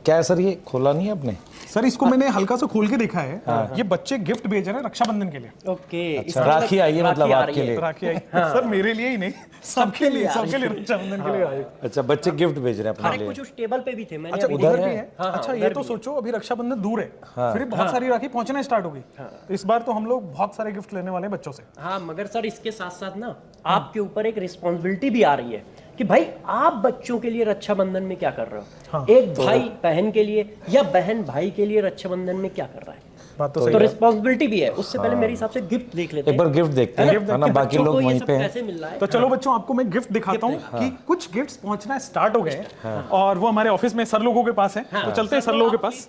क्या है सर, ये खोला नहीं है आपने? सर इसको मैंने हल्का सा खोल के देखा है। ये बच्चे गिफ्ट भेज रहे हैं रक्षाबंधन के लिए। ओके, अच्छा, राखी आई है मतलब आपके लिए? राखी आई सर, मेरे लिए ही नहीं, सबके लिए रक्षाबंधन के लिए आई। अच्छा, बच्चे गिफ्ट भेज रहे हैं अपने लिए। कुछ टेबल पे भी थे, मैंने अच्छा अभी उधर देखा। भी है। अच्छा ये तो सोचो, अभी रक्षाबंधन दूर है, फिर बहुत सारी राखी पहुंचना स्टार्ट होगी। तो इस बार तो हम लोग बहुत सारे गिफ्ट लेने वाले हैं बच्चों से। हाँ, मगर सर इसके साथ साथ ना आपके ऊपर एक रिस्पॉन्सिबिलिटी भी आ रही है कि भाई आप बच्चों के लिए रक्षाबंधन में क्या कर रहे हो। एक भाई बहन के लिए या बहन भाई के लिए रक्षाबंधन में क्या कर रहा है। बात तो तो सही है। रिस्पॉन्सिबिलिटी भी है। उससे पहले मेरे हिसाब से गिफ्ट देख लेते एक हैं। बार गिफ्ट देखते हैं, है ना? बाकी लोग वहीं पे हैं। कैसे मिल रहा है। तो चलो बच्चों, आपको मैं गिफ्ट दिखाता हूँ कि कुछ गिफ्ट्स पहुंचना स्टार्ट हो गए हैं और वो हमारे ऑफिस में सर लोगों के पास है। तो चलते हैं सर लोगों के पास।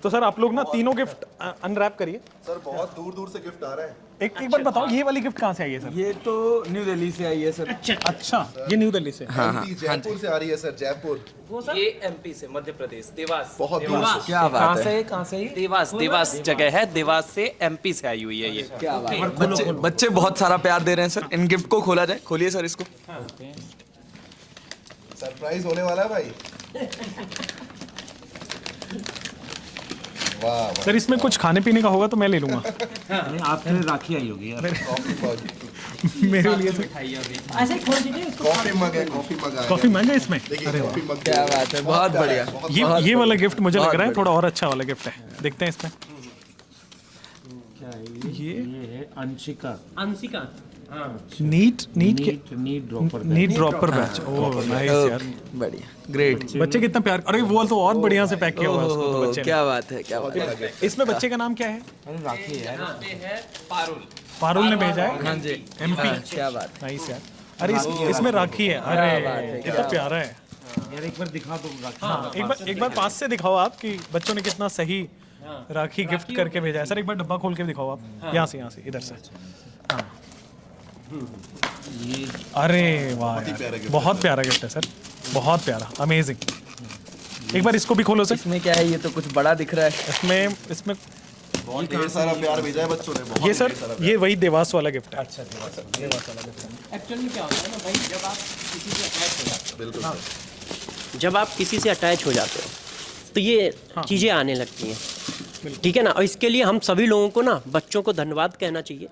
तो सर आप लोग ना तीनों गिफ्ट अनरैप करिए। सर बहुत दूर दूर से गिफ्ट आ रहा है। एक बार बताओ, ये वाली गिफ्ट कहाँ से आई है सर? ये तो न्यू दिल्ली से आई है सर। अच्छा, ये न्यू दिल्ली से। एमपी जयपुर से आ रही है सर, जयपुर। ये एमपी से, मध्य प्रदेश, देवास। बहुत दूर से। क्या बात है, कहाँ से? देवास जगह है, देवास से एमपी से आई हुई है ये। क्या बात है। बच्चे बहुत सारा प्यार दे रहे हैं सर। इन गिफ्ट को खोला जाए, खोलिए सर इसको। सरप्राइज होने वाला है भाई। वाह सर इसमें कुछ खाने पीने का होगा तो मैं ले लूंगा। नहीं, आपके लिए राखी आई होगी यार। कॉफी मग, मेरे लिए सर ऐसे ही खोल दीजिए इसको। कॉफी मग है, कॉफी मग आया। कॉफी महंगा है इसमें। देखिए कॉफी मग। क्या बात है, बहुत बढ़िया। ये वाला गिफ्ट मुझे लग रहा है थोड़ा और अच्छा वाला गिफ्ट है। देखते हैं इसमें ये है अंशिका अंशिका। नीट ड्रॉपर हाँ। बैच। ओह नाइस यार, बढ़िया, ग्रेट। बच्चे कितना प्यार। अरे वो तो और बढ़िया से पैक किया हुआ है उसको तो बच्चे ने। क्या बात है, क्या बात है। इसमें बच्चे का नाम क्या है? राखी है यार। है पारुल। पारुल ने भेजा है। हाँ जी, एमपी। क्या बात है। नाइस यार। अरे इसमें राखी है। अरे ये तो प्यारा है। यार एक बार दिखा दो राखी। हाँ, एक बार पास से दिखाओ आप कि बच्चों ने कितना सही राखी गिफ्ट करके भेजा है। सर एक बार डब्बा खोल के दिखाओ आप। यहाँ से इधर से। हाँ। अरे वाह यार, बहुत प्यारा गिफ्ट है सर, बहुत प्यारा, अमेजिंग। एक बार इसको भी खोलो सर। इसमें क्या है, ये तो कुछ बड़ा दिख रहा है। इसमें बहुत ढेर सारा प्यार भेजा है बच्चों ने। बहुत ये सर, ये वही देवास वाला गिफ्ट है। एक्चुअली क्या होता है ना भाई, जब आप किसी से अटैच हो जाते बिल्कुल हो, जब आप किसी से अटैच हो जाते हो तो ये चीज़ें आने लगती हैं। ठीक है ना। और इसके लिए हम सभी लोगों को ना बच्चों को धन्यवाद कहना चाहिए।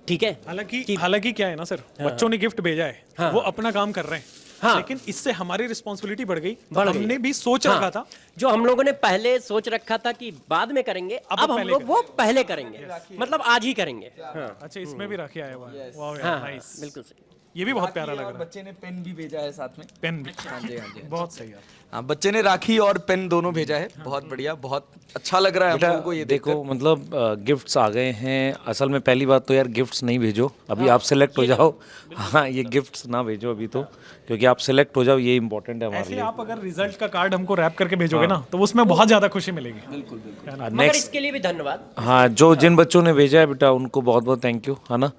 ठीक है। हालांकि क्या है ना सर, बच्चों ने गिफ्ट भेजा है, वो अपना काम कर रहे हैं। हाँ। लेकिन इससे हमारी रिस्पॉन्सिबिलिटी बढ़ गई। बढ़ गई। हमने भी सोच रखा था, जो हम लोगों ने पहले सोच रखा था कि बाद में करेंगे, अब हम पहले लोग वो पहले करेंगे, मतलब आज ही करेंगे। हाँ अच्छा इसमें भी राखी आया हुआ है। वाह यार, हाँ, नाइस। बिल्कुल सही। ये भी बहुत प्यारा लग और रहा है। बच्चे ने पेन भी भेजा है साथ में। पेन भी। हाँ जी, हाँ जी। बहुत सही यार। हाँ, बच्चे ने राखी और पेन दोनों भेजा है। बहुत बढ़िया, बहुत अच्छा लग रहा है हम लोगों को ये देखो मतलब गिफ्ट्स आ गए हैं। असल में पहली बात तो यार गिफ्ट्स नहीं भेजो अभी, आप सिलेक्ट हो जाओ। हाँ, ये गिफ्ट्स ना भेजो अभी तो, क्योंकि आप सिलेक्ट हो जाओ, ये इंपॉर्टेंट है हमारे ऐसे लिए। आप अगर रिजल्ट का कार्ड हमको रैप करके भेजोगे ना, तो उसमें बहुत ज्यादा खुशी मिलेगी। बिल्कुल। मगर नेक्स्ट, इसके लिए भी धन्यवाद। हाँ, जो जिन बच्चों ने भेजा है बेटा उनको बहुत बहुत थैंक यू, है ना।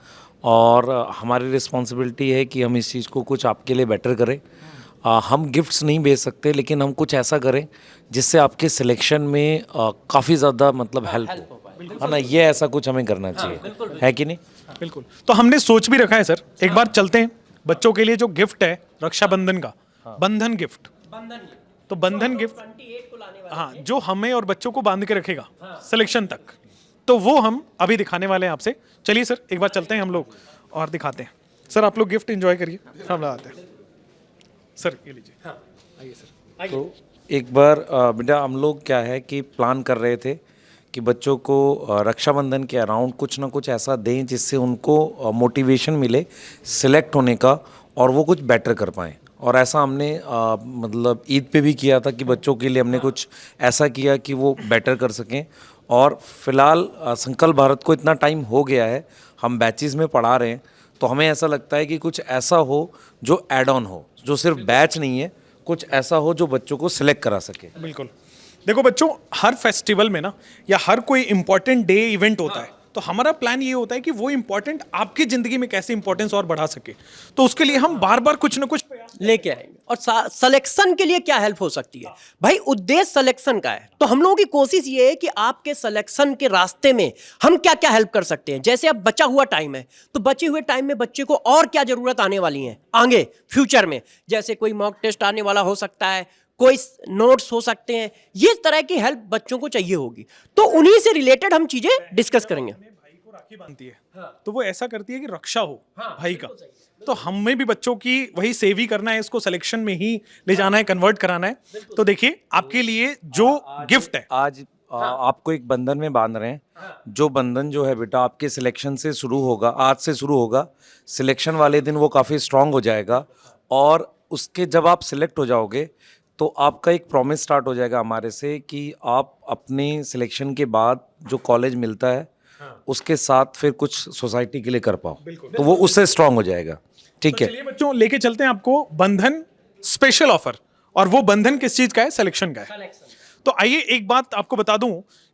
और हमारी रिस्पॉन्सिबिलिटी है कि हम इस चीज़ को कुछ आपके लिए बेटर करें। हम गिफ्ट्स नहीं भेज सकते, लेकिन हम कुछ ऐसा करें जिससे आपके सिलेक्शन में काफ़ी ज़्यादा मतलब हेल्प हो, है ना। ये ऐसा कुछ हमें करना चाहिए, है कि नहीं? बिल्कुल। तो हमने सोच भी रखा है सर, एक बार चलते हैं बच्चों के लिए जो गिफ्ट है रक्षाबंधन का, बंधन गिफ्ट। तो बंधन गिफ्ट, 28 को लाने वाले। हाँ, जो हमें और बच्चों को बांध के रखेगा सिलेक्शन तक, तो वो हम अभी दिखाने वाले हैं आपसे। चलिए सर एक बार चलते हैं हम लोग और दिखाते हैं। सर आप लोग गिफ्ट एंजॉय करिए, हम लगाते हैं। सर ये लीजिए। आइए सर। तो एक बार बेटा हम लोग क्या है कि प्लान कर रहे थे कि बच्चों को रक्षाबंधन के अराउंड कुछ ना कुछ ऐसा दें जिससे उनको मोटिवेशन मिले सिलेक्ट होने का और वो कुछ बेटर कर पाएँ। और ऐसा हमने मतलब ईद पे भी किया था कि बच्चों के लिए हमने कुछ ऐसा किया कि वो बेटर कर सकें। और फिलहाल संकल्प भारत को इतना टाइम हो गया है, हम बैचेस में पढ़ा रहे हैं, तो हमें ऐसा लगता है कि कुछ ऐसा हो जो ऐड ऑन हो, जो सिर्फ बैच नहीं है, कुछ ऐसा हो जो बच्चों को सिलेक्ट करा सके। बिल्कुल। देखो बच्चों, हर फेस्टिवल में ना या हर कोई इंपॉर्टेंट डे इवेंट होता है, तो हमारा प्लान ये होता है कि वो इंपॉर्टेंट आपकी जिंदगी में कैसे इंपॉर्टेंस और बढ़ा सके। तो उसके लिए हम बार बार कुछ ना कुछ लेके आएंगे। और सिलेक्शन के लिए क्या हेल्प हो सकती है भाई, उद्देश्य सिलेक्शन का है। तो हम लोगों की कोशिश ये है कि आपके सिलेक्शन के रास्ते में हम क्या क्या हेल्प कर सकते हैं। जैसे अब बचा हुआ टाइम है, तो बचे हुए टाइम में बच्चे को और क्या जरूरत आने वाली है आगे फ्यूचर में। जैसे कोई मॉक टेस्ट आने वाला हो सकता है, कोई नोट्स हो सकते हैं, ये तरह की हेल्प बच्चों को चाहिए होगी, तो उन्हीं से रिलेटेड हम चीजें डिस्कस करेंगे। भाई को राखी बांधती है तो वो ऐसा करती है कि रक्षा हो भाई का, तो हमें भी बच्चों की वही सेव ही करना है, इसको सिलेक्शन में ही ले जाना है, कन्वर्ट कराना है। तो देखिए आपके लिए जो गिफ्ट है, आज आपको एक बंधन में बांध रहे हैं। जो बंधन जो है बेटा आपके सिलेक्शन से शुरू होगा, आज से शुरू होगा। सिलेक्शन वाले दिन वो काफ़ी स्ट्रांग हो जाएगा, और उसके जब आप सिलेक्ट हो जाओगे तो आपका एक प्रॉमिस स्टार्ट हो जाएगा हमारे से कि आप अपने सिलेक्शन के बाद जो कॉलेज मिलता है उसके साथ फिर कुछ सोसाइटी के लिए कर पाओ, तो वो उससे स्ट्रांग हो जाएगा। ठीक है, चलिए बच्चों लेके चलते हैं आपको बंधन स्पेशल ऑफर। और वो बंधन किस चीज का है? सिलेक्शन का है। तो आइए एक बात आपको बता दूं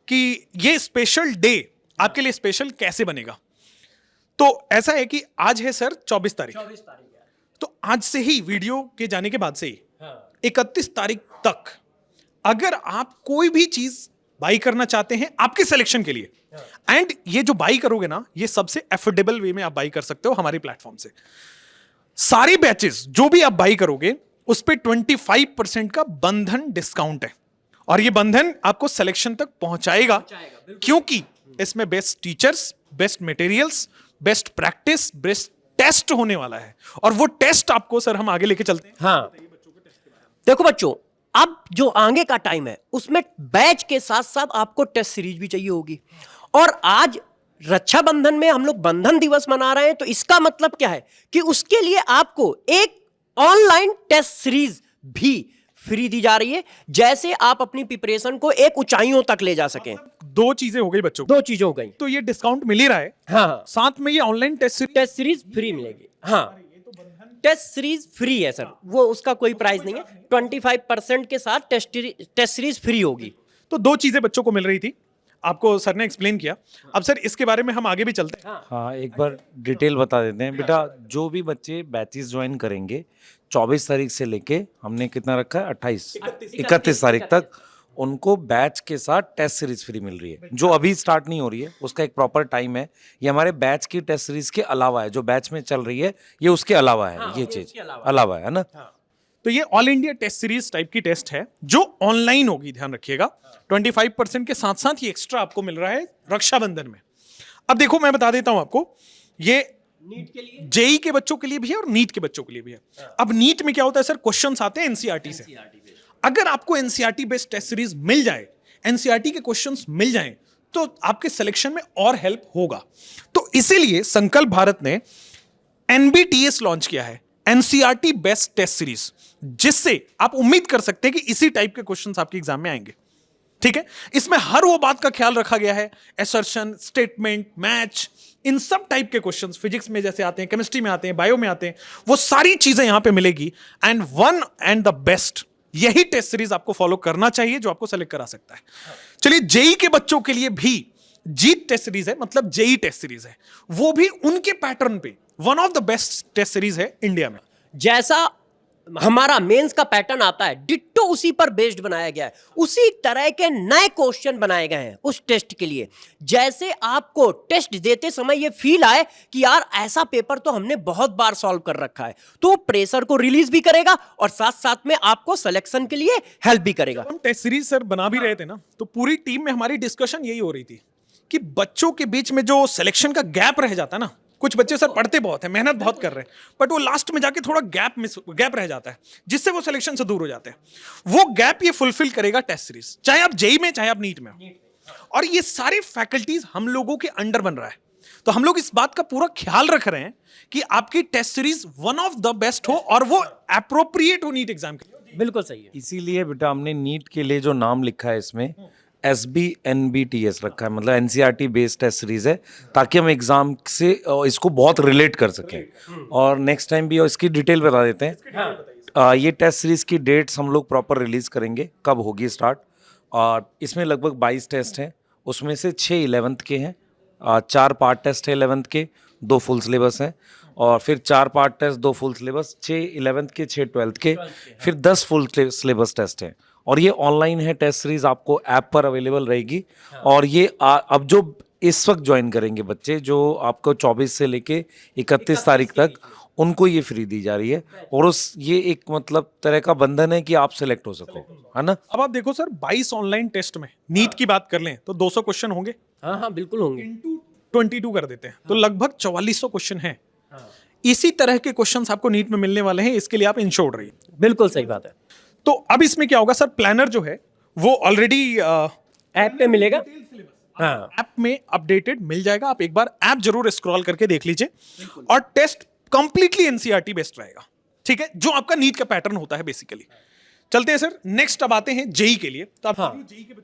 कि ये स्पेशल डे आपके लिए स्पेशल कैसे बनेगा। तो ऐसा है कि आज है सर 24 तारीख, तो आज से ही वीडियो के जाने के बाद से ही 31 तारीख तक अगर आप कोई भी चीज बाई करना चाहते हैं आपके सिलेक्शन के लिए, एंड ये जो बाई करोगे ना, ये सबसे एफोर्डेबल वे में आप बाई कर सकते हो हमारे प्लेटफॉर्म से। सारी बैचेस जो भी आप बाई करोगे उस पे 25% का बंधन डिस्काउंट है, और ये बंधन आपको सिलेक्शन तक पहुंचाएगा क्योंकि इसमें best teachers, best materials, best practice, best test होने वाला है। और वो टेस्ट आपको सर हम आगे लेके चलते हैं। हाँ, देखो बच्चों, अब जो आगे का टाइम है उसमें बैच के साथ साथ आपको टेस्ट सीरीज भी चाहिए होगी, और आज रक्षाबंधन में हम लोग बंधन दिवस मना रहे हैं, तो इसका मतलब क्या है कि उसके लिए आपको एक ऑनलाइन टेस्ट सीरीज भी फ्री दी जा रही है, जैसे आप अपनी प्रिपरेशन को एक ऊंचाइयों तक ले जा सकें। दो चीजें हो गई बच्चों को, दो चीजें हो गई। तो ये डिस्काउंट मिल ही रहा है, हाँ, साथ में ये online test test series free मिलेगी। हाँ, टेस्ट सीरीज फ्री है सर, वो उसका कोई प्राइस नहीं है। 25% के साथ टेस्ट सीरीज फ्री होगी। तो दो चीजें बच्चों को मिल रही थी, आपको सर ने एक्सप्लेन किया। अब सर इसके बारे में हम आगे भी चलते हैं। हाँ एक बार डिटेल बता देते हैं बेटा। जो भी बच्चे बैचेस ज्वाइन करेंगे 24 तारीख से लेके हमने कितना रखा है 31 तारीख तक, उनको बैच के साथ टेस्ट सीरीज फ्री मिल रही है, जो अभी स्टार्ट नहीं हो रही है, उसका एक प्रॉपर टाइम है। ये हमारे बैच की टेस्ट सीरीज के अलावा है, जो बैच में चल रही है ये उसके अलावा है। ये चीज अलावा है ना। तो ये all India test series type की टेस्ट है जो ऑनलाइन होगी, ध्यान रखिएगा। 25% के साथ साथ ये एक्स्ट्रा आपको मिल रहा है रक्षाबंधन में। अब देखो मैं बता देता हूं आपको, ये नीट के लिए, जेई के बच्चों के लिए भी है और नीट के बच्चों के लिए भी है। अब नीट में क्या होता है सर, क्वेश्चंस आते हैं एनसीईआरटी से। अगर आपको एनसीईआरटी बेस्ड टेस्ट सीरीज मिल जाए, एनसीईआरटी के क्वेश्चंस मिल जाएं, तो आपके सिलेक्शन में और हेल्प होगा। तो इसीलिए संकल्प भारत ने एनबीटीएस लॉन्च किया है, एनसीईआरटी बेस्ड टेस्ट सीरीज, जिससे आप उम्मीद कर सकते हैं कि इसी टाइप के क्वेश्चंस आपके एग्जाम में आएंगे। ठीक है, इसमें हर वो बात का ख्याल रखा गया है, असर्शन, स्टेटमेंट, मैच, इन सब टाइप के क्वेश्चंस फिजिक्स में जैसे आते हैं, केमिस्ट्री में आते हैं, बायो में आते हैं, वो सारी चीजें यहां पे मिलेगी। And one and the best, यही टेस्ट सीरीज आपको फॉलो करना चाहिए जो आपको सेलेक्ट करा सकता है। चलिए, जेई के बच्चों के लिए भी जीत टेस्ट सीरीज है, मतलब जेई टेस्ट सीरीज है, वो भी उनके पैटर्न पे one of the best test series है इंडिया में। जैसा हमारा मेंस का पैटर्न आता है, डिट्टो उसी पर बेस्ड बनाया गया है, उसी तरह के नए क्वेश्चन बनाए गए हैं उस टेस्ट के लिए। जैसे आपको टेस्ट देते समय ये फील आए कि यार ऐसा पेपर तो हमने बहुत बार सॉल्व कर रखा है, तो प्रेशर को रिलीज भी करेगा और साथ साथ में आपको सिलेक्शन के लिए हेल्प भी करेगा। हम टेस्ट सीरीज सर बना भी रहे थे ना, तो पूरी टीम में हमारी डिस्कशन यही हो रही थी कि बच्चों के बीच में जो सिलेक्शन का गैप रह जाता है ना, कुछ बच्चे सर पढ़ते बहुत हैं, मेहनत बहुत कर रहे हैं, बट वो लास्ट में जाके थोड़ा गैप रह जाता है, जिससे वो सिलेक्शन से दूर हो जाते हैं। वो गैप ये फुलफिल करेगा टेस्ट सीरीज, चाहे आप जेई में चाहे आप नीट में। और ये सारी फैकल्टीज हम लोगों के अंडर बन रहा है, तो हम लोग इस बात का पूरा ख्याल रख रहे हैं कि आपकी test series one of the best हो और वो एप्रोप्रिएट हो नीट एग्जाम के लिए। बिल्कुल सही है। इसीलिए बेटा हमने नीट के लिए जो नाम लिखा है इसमें SBNBTS रखा है, मतलब NCERT बेस्ड टेस्ट सीरीज है, ताकि हम एग्जाम से इसको बहुत रिलेट कर सकें। और नेक्स्ट टाइम भी इसकी डिटेल बता देते हैं। ये टेस्ट सीरीज की डेट्स हम लोग प्रॉपर रिलीज करेंगे, कब होगी स्टार्ट। और इसमें लगभग 22 टेस्ट हैं, उसमें से 6 11th के हैं, 4 पार्ट टेस्ट है 11th के, 2 फुल सिलेबस हैं, और फिर 4 part test 2 full syllabus, 6 11th के, 6 12th के, फिर 10 फुल सिलेबस टेस्ट हैं। और ये ऑनलाइन है टेस्ट सीरीज, आपको ऐप पर अवेलेबल रहेगी। और ये अब जो इस वक्त ज्वाइन करेंगे बच्चे, जो आपको 24 से लेके 31 तारीख तक, उनको ये फ्री दी जा रही है। और उस ये एक मतलब तरह का बंधन है कि आप सेलेक्ट हो सको, है ना। अब आप देखो सर 22 ऑनलाइन टेस्ट में नीट की बात कर लें तो 200 क्वेश्चन होंगे, हाँ हाँ बिल्कुल होंगे। इनटू 22 कर देते हैं तो लगभग 4400 क्वेश्चन हैं। इसी तरह के क्वेश्चंस आपको नीट में मिलने वाले हैं, इसके लिए आप इंश्योर्ड रहिए। बिल्कुल सही बात है। तो अब इसमें क्या होगा सर, प्लानर जो है वो ऑलरेडी ऐप पे मिलेगा। हाँ ऐप में अपडेटेड मिल जाएगा, आप एक बार ऐप जरूर स्क्रॉल करके देख लीजिए। और टेस्ट कंप्लीटली एनसीईआरटी बेस्ड रहेगा, ठीक है, जो आपका नीट का पैटर्न होता है बेसिकली। चलते हैं सर नेक्स्ट, अब आते हैं जेई के लिए। तो आप हाँ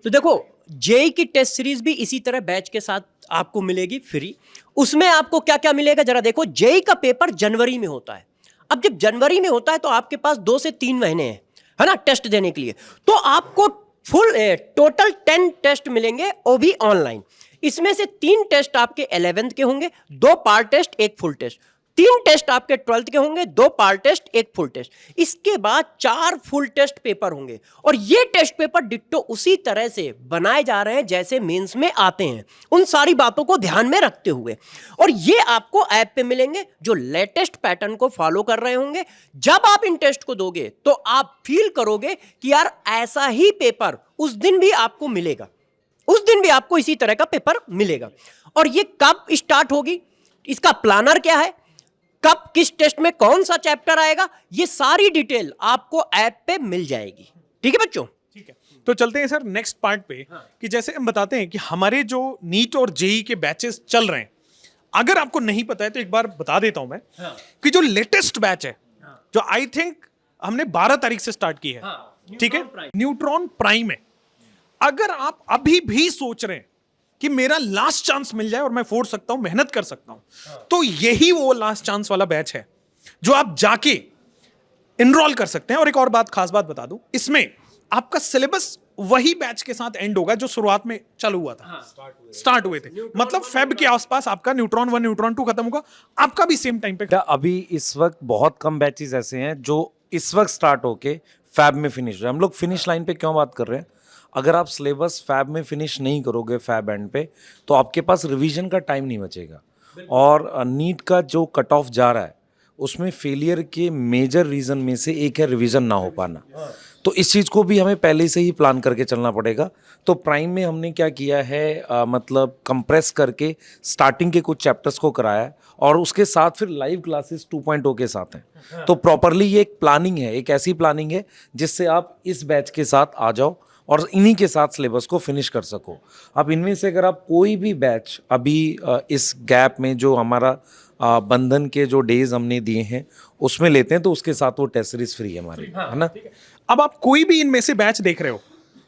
तो देखो जेई की टेस्ट सीरीज भी इसी तरह बैच के साथ आपको मिलेगी फ्री। उसमें आपको क्या क्या मिलेगा जरा देखो। जेई का पेपर जनवरी में होता है। अब जब जनवरी में होता है तो आपके पास 2 से 3 महीने हैं, है ना, टेस्ट देने के लिए। तो आपको फुल टोटल 10 टेस्ट मिलेंगे, वो भी ऑनलाइन। इसमें से 3 टेस्ट आपके 11th के होंगे, 2 part test, 1 full test. 3 test आपके 12th के होंगे, 2 पार्ट टेस्ट, 1 फुल टेस्ट। इसके बाद 4 फुल टेस्ट पेपर होंगे। और ये टेस्ट पेपर डिट्टो उसी तरह से बनाए जा रहे हैं जैसे मेंस में आते हैं, उन सारी बातों को ध्यान में रखते हुए। और ये आपको ऐप पे मिलेंगे जो लेटेस्ट पैटर्न को फॉलो कर रहे होंगे। जब आप इन टेस्ट को दोगे तो आप फील करोगे कि यार ऐसा ही पेपर उस दिन भी आपको मिलेगा, उस दिन भी आपको इसी तरह का पेपर मिलेगा। और ये कब स्टार्ट होगी, इसका प्लानर क्या है, कब किस टेस्ट में कौन सा चैप्टर आएगा, ये सारी डिटेल आपको ऐप पे मिल जाएगी। ठीक है बच्चों। ठीक है, तो चलते हैं सर नेक्स्ट पार्ट पे। कि जैसे हम बताते हैं कि हमारे जो नीट और जेई के बैचेस चल रहे हैं, अगर आपको नहीं पता है तो एक बार बता देता हूं मैं कि जो लेटेस्ट बैच है, जो आई थिंक हमने 12 तारीख से स्टार्ट की है, ठीक है, न्यूट्रॉन प्राइम है। अगर आप अभी भी सोच रहे हैं कि मेरा लास्ट चांस मिल जाए और मैं फोड़ सकता हूं, मेहनत कर सकता हूं, तो यही वो लास्ट चांस वाला बैच है जो आप जाके इनरोल कर सकते हैं। और एक और बात, खास बात बता दूं, इसमें आपका सिलेबस वही बैच के साथ एंड होगा जो शुरुआत में चालू हुआ था, स्टार्ट हुए थे। मतलब फेब के आसपास आपका न्यूट्रॉन 1 न्यूट्रॉन 2 खत्म होगा, आपका भी सेम टाइम पे। अभी इस वक्त बहुत कम बैचेस ऐसे हैं जो इस वक्त स्टार्ट होके फैब में फिनिश हो। हम लोग फिनिश लाइन पे क्यों बात कर रहे हैं, अगर आप सिलेबस फैब में फिनिश नहीं करोगे फैब एंड पे, तो आपके पास रिवीजन का टाइम नहीं बचेगा। और नीट का जो कट ऑफ जा रहा है उसमें फेलियर के मेजर रीज़न में से एक है रिवीजन ना हो पाना। तो इस चीज़ को भी हमें पहले से ही प्लान करके चलना पड़ेगा। तो प्राइम में हमने क्या किया है, मतलब कंप्रेस करके स्टार्टिंग के कुछ चैप्टर्स को कराया है, और उसके साथ फिर लाइव क्लासेस 2.0 के साथ हैं। तो प्रॉपरली ये एक प्लानिंग है, एक ऐसी प्लानिंग है जिससे आप इस बैच के साथ आ जाओ और इन्हीं के साथ सिलेबस को फिनिश कर सको। अब इनमें से अगर आप कोई भी बैच अभी इस गैप में जो हमारा बंधन के जो डेज हमने दिए हैं उसमें लेते हैं, तो उसके साथ वो टेस्ट सीरीज फ्री है हमारी, है ना। अब आप कोई भी इनमें से बैच देख रहे हो,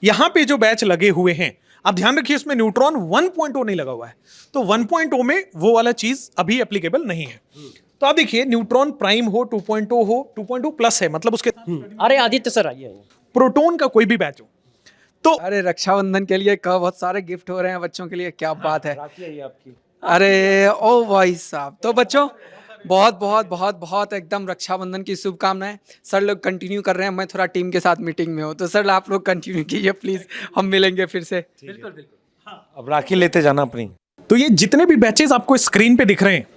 यहां पे जो बैच लगे हुए हैं, आप ध्यान रखिए उसमें न्यूट्रॉन 1.0 नहीं लगा हुआ है। तो 1.0 में वो वाला चीज अभी एप्लीकेबल नहीं है। तो आप देखिए न्यूट्रॉन प्राइम हो, 2.0 हो, 2.0 प्लस है, मतलब उसके अरे आदित्य सर आइए। प्रोटोन का कोई भी बैच हो तो अरे रक्षाबंधन के लिए कब बहुत सारे गिफ्ट हो रहे हैं बच्चों के लिए, क्या बात है। अरे ओ भाई साहब, तो बच्चों बहुत बहुत बहुत बहुत एकदम रक्षाबंधन की शुभकामनाएं। सर लोग कंटिन्यू कर रहे हैं, मैं थोड़ा टीम के साथ मीटिंग में हूँ, तो सर आप लोग कंटिन्यू कीजिए प्लीज, हम मिलेंगे फिर से। बिल्कुल बिल्कुल। अब राखी लेते जाना अपनी। तो ये जितने भी बैचेस आपको स्क्रीन पे दिख रहे हैं,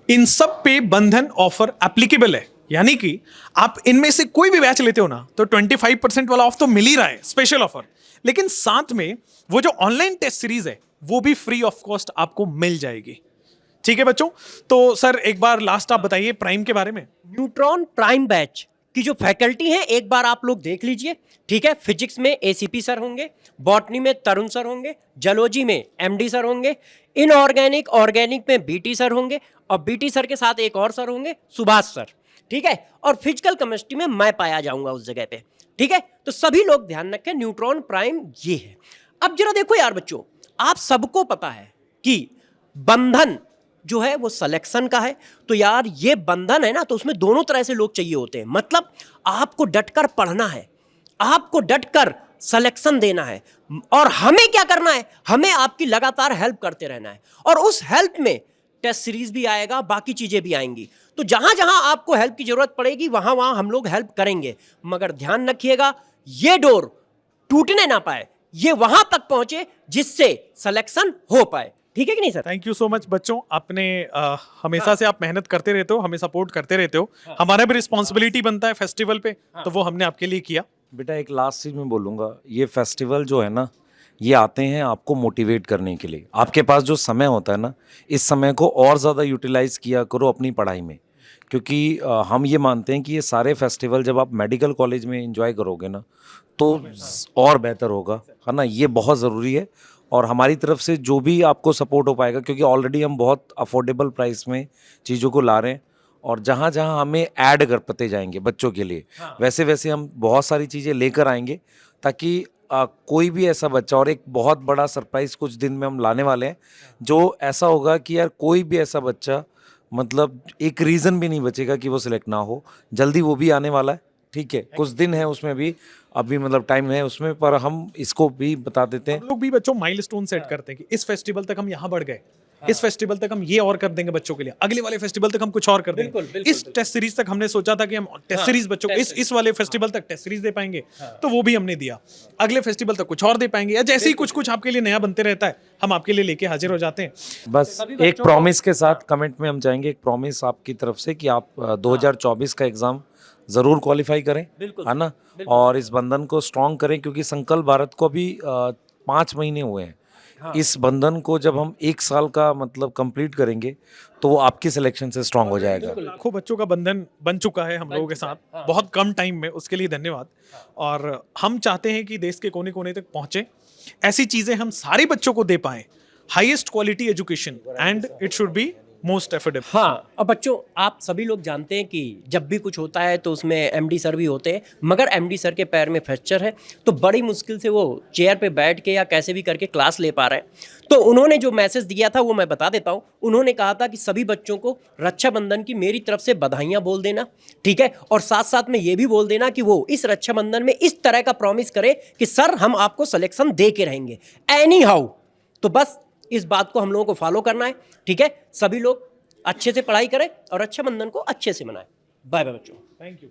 इन सब पे बंधन ऑफर एप्लीकेबल है। यानी कि आप इनमें से कोई भी बैच लेते हो ना, तो 25% वाला ऑफ तो मिल ही रहा है, स्पेशल ऑफर। लेकिन साथ में वो जो ऑनलाइन टेस्ट सीरीज है वो भी फ्री ऑफ कॉस्ट आपको मिल जाएगी। ठीक है बच्चों, तो सर एक बार लास्ट आप बताइए प्राइम के बारे में। न्यूट्रॉन प्राइम बैच की जो फैकल्टी है एक बार आप लोग देख लीजिए, ठीक है। फिजिक्स में एसीपी सर होंगे, बॉटनी में तरुण सर होंगे, जूलॉजी में एमडी सर होंगे, इनऑर्गेनिक ऑर्गेनिक में बीटी सर होंगे, और बीटी सर के साथ एक और सर होंगे, सुभाष सर, ठीक है। और फिजिकल केमिस्ट्री में मैं पाया जाऊंगा उस जगह पे, ठीक है। तो सभी लोग ध्यान रखें, न्यूट्रॉन प्राइम ये है। अब जरा देखो यार बच्चों, आप सबको पता है कि बंधन जो है वो सिलेक्शन का है। तो यार ये बंधन है ना, तो उसमें दोनों तरह से लोग चाहिए होते हैं। मतलब आपको डटकर पढ़ना है, आपको डटकर सिलेक्शन देना है, और हमें क्या करना है, हमें आपकी लगातार हेल्प करते रहना है। और उस हेल्प में टेस्ट सीरीज भी आएगा, बाकी चीजें भी आएंगी। तो जहां जहां आपको हेल्प की जरूरत पड़ेगी वहां वहां हम लोग हेल्प करेंगे। मगर ध्यान रखिएगा ये डोर टूटने ना पाए, ये वहां तक पहुंचे जिससे सिलेक्शन हो पाए। ठीक है कि नहीं sir? Thank you so much बच्चों, आपने हमेशा से आप मेहनत करते रहते हो, हमें सपोर्ट करते रहते हो, हमारा भी रिस्पॉन्सिबिलिटी बनता है फेस्टिवल पे, तो वो हमने आपके लिए किया। बेटा एक लास्ट चीज मैं बोलूँगा, ये फेस्टिवल जो है ना, ये आते हैं आपको मोटिवेट करने के लिए। आपके पास जो समय होता है ना, इस समय को और ज़्यादा यूटिलाइज किया करो अपनी पढ़ाई में, क्योंकि हम ये मानते हैं कि ये सारे फेस्टिवल जब आप मेडिकल कॉलेज में एंजॉय करोगे ना, तो और बेहतर होगा, है ना। ये बहुत ज़रूरी है, और हमारी तरफ से जो भी आपको सपोर्ट हो पाएगा, क्योंकि ऑलरेडी हम बहुत अफोर्डेबल प्राइस में चीज़ों को ला रहे हैं, और जहाँ जहाँ हमें ऐड करते जाएंगे बच्चों के लिए, वैसे वैसे हम बहुत सारी चीज़ें लेकर आएंगे, ताकि कोई भी ऐसा बच्चा, और एक बहुत बड़ा सरप्राइज कुछ दिन में हम लाने वाले हैं, जो ऐसा होगा कि यार कोई भी ऐसा बच्चा, मतलब एक रीज़न भी नहीं बचेगा कि वो सिलेक्ट ना हो। जल्दी वो भी आने वाला है, ठीक है, कुछ दिन है उसमें भी, अभी मतलब टाइम है उसमें, पर हम इसको भी बता देते हैं। हम लोग भी बच्चों माइलस्टोन सेट करते हैं कि इस फेस्टिवल तक हम यहाँ बढ़ गए, इस फेस्टिवल तक हम ये और कर देंगे बच्चों के लिए, अगले वाले फेस्टिवल तक हम कुछ और कर देंगे। इस टेस्ट सीरीज तक हमने सोचा था कि हम टेस्ट सीरीज बच्चों को इस वाले फेस्टिवल तक टेस्ट सीरीज दे पाएंगे, तो वो भी हमने दिया। अगले फेस्टिवल तक कुछ और दे पाएंगे, या जैसे ही कुछ कुछ आपके लिए नया बनते रहता है, हम आपके लिए लेके हाजिर हो जाते हैं। बस एक प्रॉमिस के साथ कमेंट में हम चाहेंगे, एक प्रॉमिस आपकी तरफ से कि आप 2024 का एग्ज़ाम ज़रूर क्वालिफाई करें, है ना, और इस बंधन को स्ट्रॉन्ग करें, क्योंकि संकल्प भारत को अभी 5 महीने हुए हैं। इस बंधन को जब हम 1 साल का मतलब कंप्लीट करेंगे, तो वो आपकी सिलेक्शन से स्ट्रांग हो जाएगा। लाखों बच्चों का बंधन बन चुका है हम लोगों के साथ, बहुत कम टाइम में, उसके लिए धन्यवाद। और हम चाहते हैं कि देश के कोने कोने तक पहुंचे, ऐसी चीजें हम सारे बच्चों को दे पाएं, highest quality education, and it should be most affordable. हाँ, और बच्चों आप सभी लोग जानते हैं कि जब भी कुछ होता है तो उसमें एमडी सर भी होते हैं, मगर एमडी सर के पैर में फ्रैक्चर है, तो बड़ी मुश्किल से वो चेयर पे बैठ के या कैसे भी करके क्लास ले पा रहे हैं। तो उन्होंने जो मैसेज दिया था वो मैं बता देता हूँ। उन्होंने कहा था कि सभी बच्चों को रक्षाबंधन की मेरी तरफ से बधाइयाँ बोल देना, ठीक है, और साथ साथ में ये भी बोल देना कि वो इस रक्षाबंधन में इस तरह का प्रॉमिस करे कि सर हम आपको सिलेक्शन दे के रहेंगे एनी हाउ। तो बस इस बात को हम लोगों को फॉलो करना है, ठीक है। सभी लोग अच्छे से पढ़ाई करें और रक्षाबंधन को अच्छे से मनाएं। बाय बाय बच्चों। Thank you.